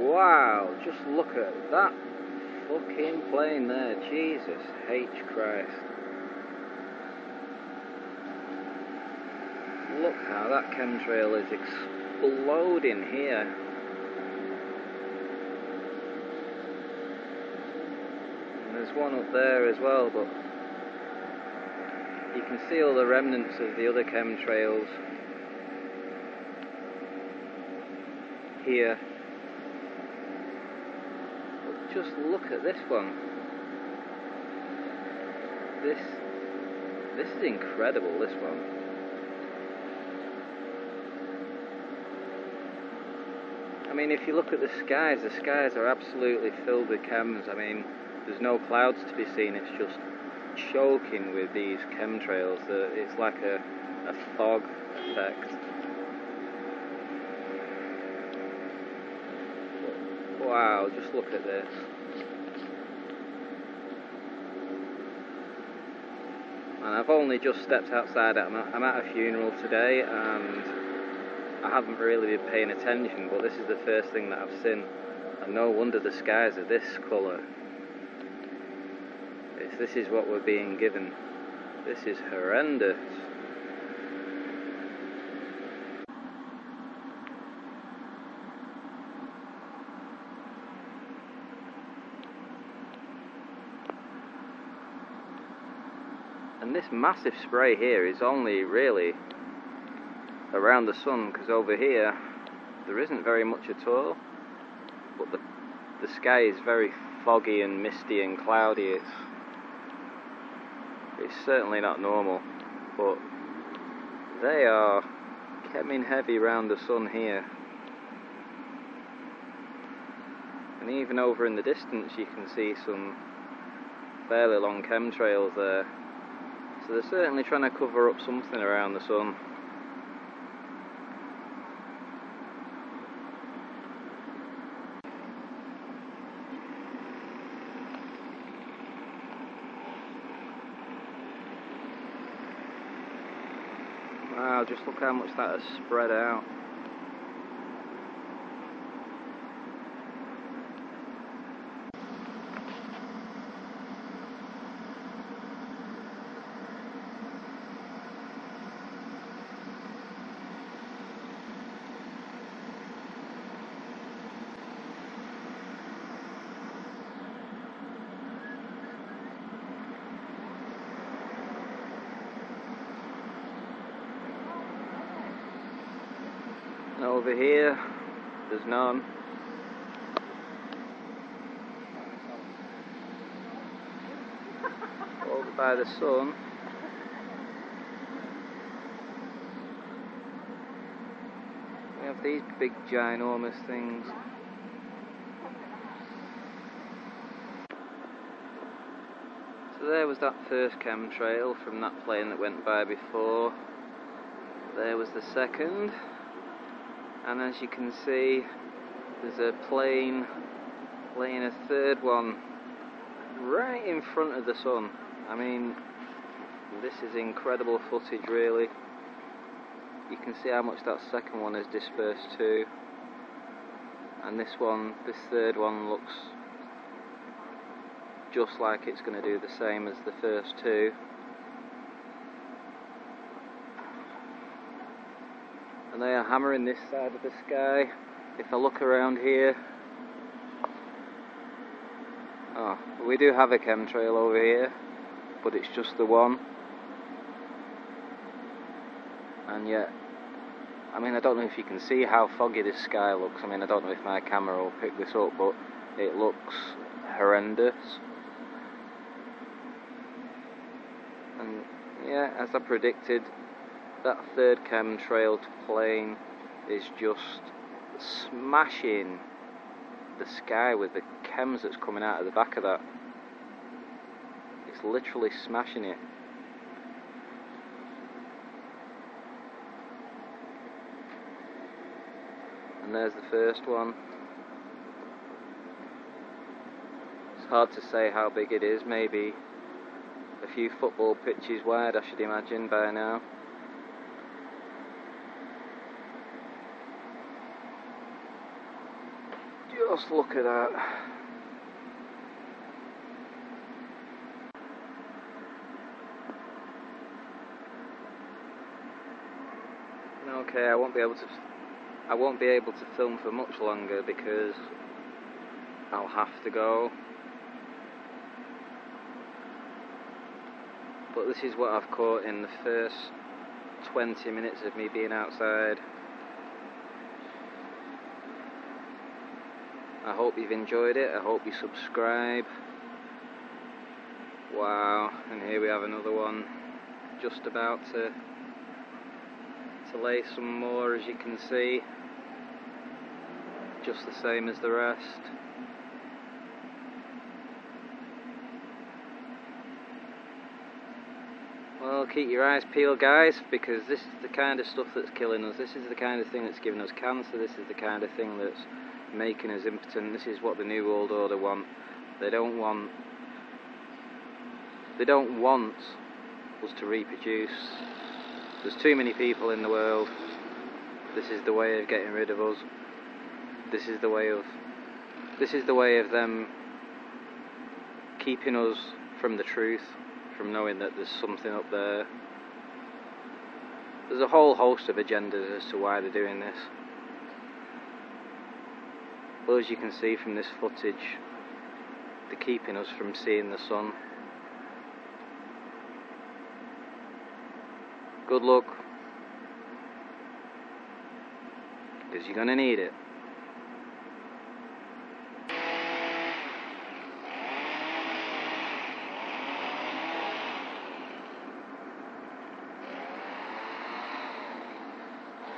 Wow, just look at that fucking plane there, Jesus H. Christ. Look how that chemtrail is exploding here. And there's one up there as well, but you can see all the remnants of the other chemtrails here. But just look at this one. This is incredible, this one. I mean, if you look at the skies are absolutely filled with chems. I mean, there's no clouds to be seen, it's just choking with these chemtrails. It's like a fog effect. Wow, just look at this. And I've only just stepped outside. I'm at a funeral today, and I haven't really been paying attention, but this is the first thing that I've seen, and no wonder the skies are this colour. This is what we're being given. This is horrendous. And this massive spray here is only really around the sun, because over here there isn't very much at all, but the sky is very foggy and misty and cloudy. It's certainly not normal, but they are coming heavy around the sun here. And even over in the distance you can see some fairly long chemtrails there. So they're certainly trying to cover up something around the sun. Wow, just look how much that has spread out. And over here, there's none. Over by the sun, we have these big ginormous things. So there was that first chemtrail from that plane that went by before. There was the second. And as you can see, there's a plane laying a third one right in front of the sun. I mean, this is incredible footage, really. You can see how much that second one is dispersed too. And this third one looks just like it's going to do the same as the first two. And they are hammering this side of the sky. If I look around here, oh, we do have a chemtrail over here, but it's just the one. And yet, I mean, I don't know if you can see how foggy this sky looks. I mean, I don't know if my camera will pick this up, but it looks horrendous. And yeah, as I predicted, that third chemtrailed plane is just smashing the sky with the chems that's coming out of the back of that. It's literally smashing it. And there's the first one. It's hard to say how big it is, maybe a few football pitches wide, I should imagine, by now. Just look at that. Okay, I won't be able to film for much longer because I'll have to go. But this is what I've caught in the first 20 minutes of me being outside. I hope you've enjoyed it. I hope you subscribe. Wow, and here we have another one just about to lay some more, as you can see, just the same as the rest. Well, keep your eyes peeled, guys, because this is the kind of stuff that's killing us. This is the kind of thing that's giving us cancer. This is the kind of thing that's making us impotent. This is what the New World Order want. They don't want us to reproduce. There's too many people in the world. This is the way of getting rid of us. This is the way of them keeping us from the truth, from knowing that there's something up there. There's a whole host of agendas as to why they're doing this. Well, as you can see from this footage, they're keeping us from seeing the sun. Good luck, because you're going to need it.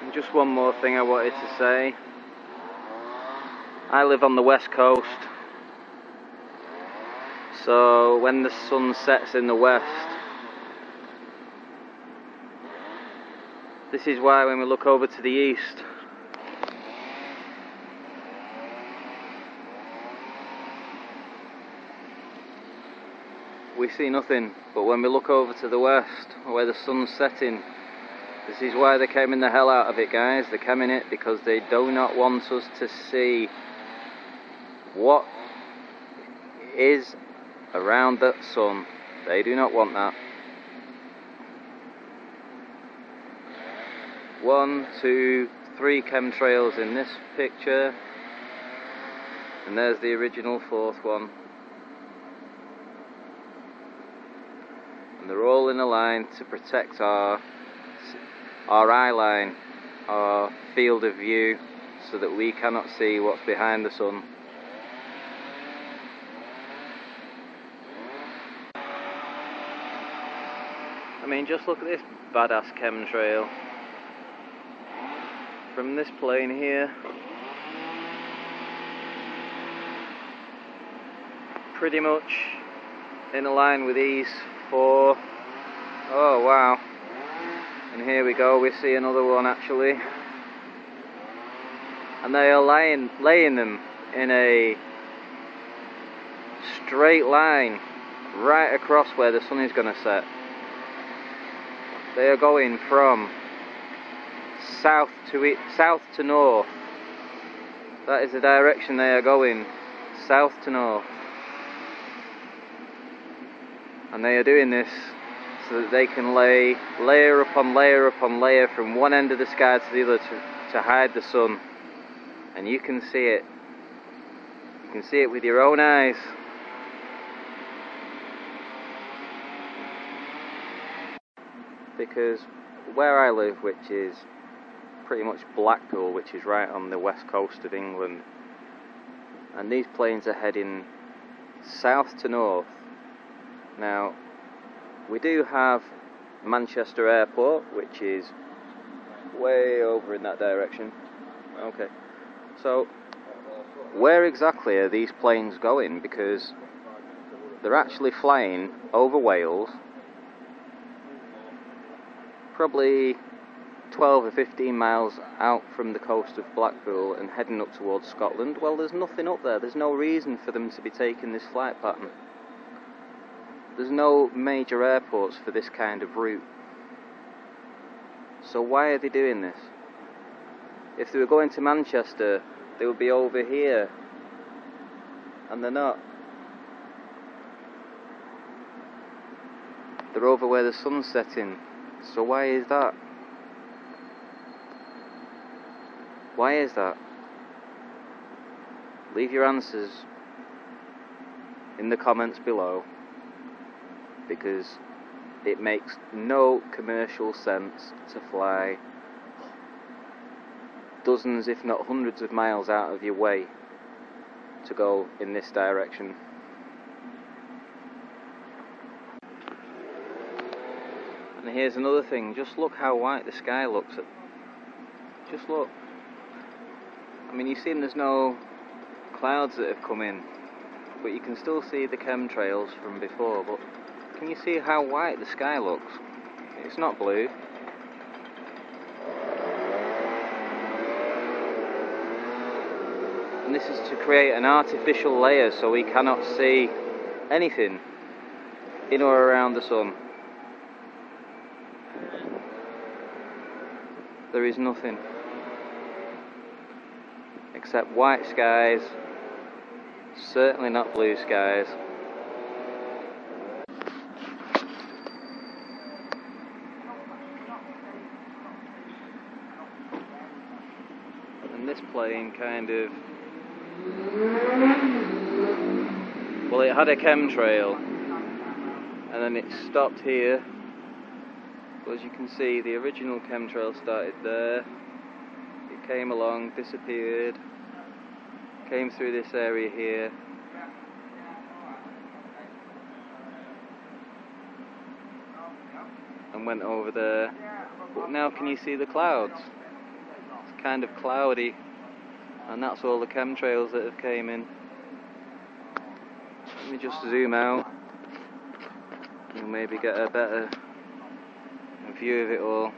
And just one more thing I wanted to say. I live on the west coast, so when the sun sets in the west, this is why when we look over to the east, we see nothing. But when we look over to the west, where the sun's setting, this is why they're camming the hell out of it, guys. They're camming it because they do not want us to see what is around that sun. They do not want that. 1, 2, 3 chemtrails in this picture, and there's the original 4th one, and they're all in a line to protect our eye line, our field of view, so that we cannot see what's behind the sun. I mean, just look at this badass chemtrail from this plane here. Pretty much in a line with these 4. Oh wow. And here we go, we see another one actually. And they are laying them in a straight line right across where the sun is going to set. They are going from south to north. That is the direction they are going, south to north. And they are doing this so that they can lay layer upon layer upon layer from one end of the sky to the other to hide the sun. And you can see it. You can see it with your own eyes. Because where I live, which is pretty much Blackpool, which is right on the west coast of England, and these planes are heading south to north. Now, we do have Manchester Airport, which is way over in that direction. Okay, so where exactly are these planes going? Because they're actually flying over Wales, probably 12 or 15 miles out from the coast of Blackpool and heading up towards Scotland. Well, there's nothing up there. There's no reason for them to be taking this flight pattern. There's no major airports for this kind of route. So why are they doing this? If they were going to Manchester, they would be over here and they're not. They're over where the sun's setting. So why is that? Why is that? Leave your answers in the comments below, because it makes no commercial sense to fly dozens if not hundreds of miles out of your way to go in this direction. And here's another thing, just look how white the sky looks. Just look. I mean, you've seen there's no clouds that have come in, but you can still see the chemtrails from before. But can you see how white the sky looks? It's not blue. And this is to create an artificial layer so we cannot see anything in or around the sun. There is nothing except white skies, certainly not blue skies. And this plane kind of, well, it had a chemtrail and then it stopped here. But as you can see, the original chemtrail started there. It came along, disappeared, came through this area here, and went over there. But now can you see the clouds? It's kind of cloudy, and that's all the chemtrails that have came in. Let me just zoom out. You'll maybe get a better view of it all.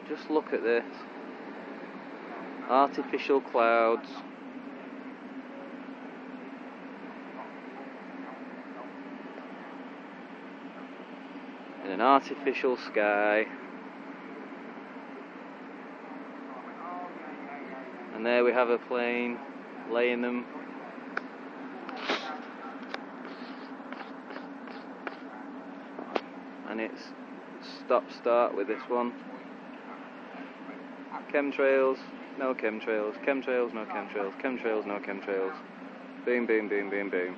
Just look at this. Artificial clouds. And an artificial sky. And there we have a plane laying them. And it's stop-start with this one. Chemtrails, no chemtrails, chemtrails, no chemtrails, chemtrails, no chemtrails. Boom, boom, boom, boom, boom.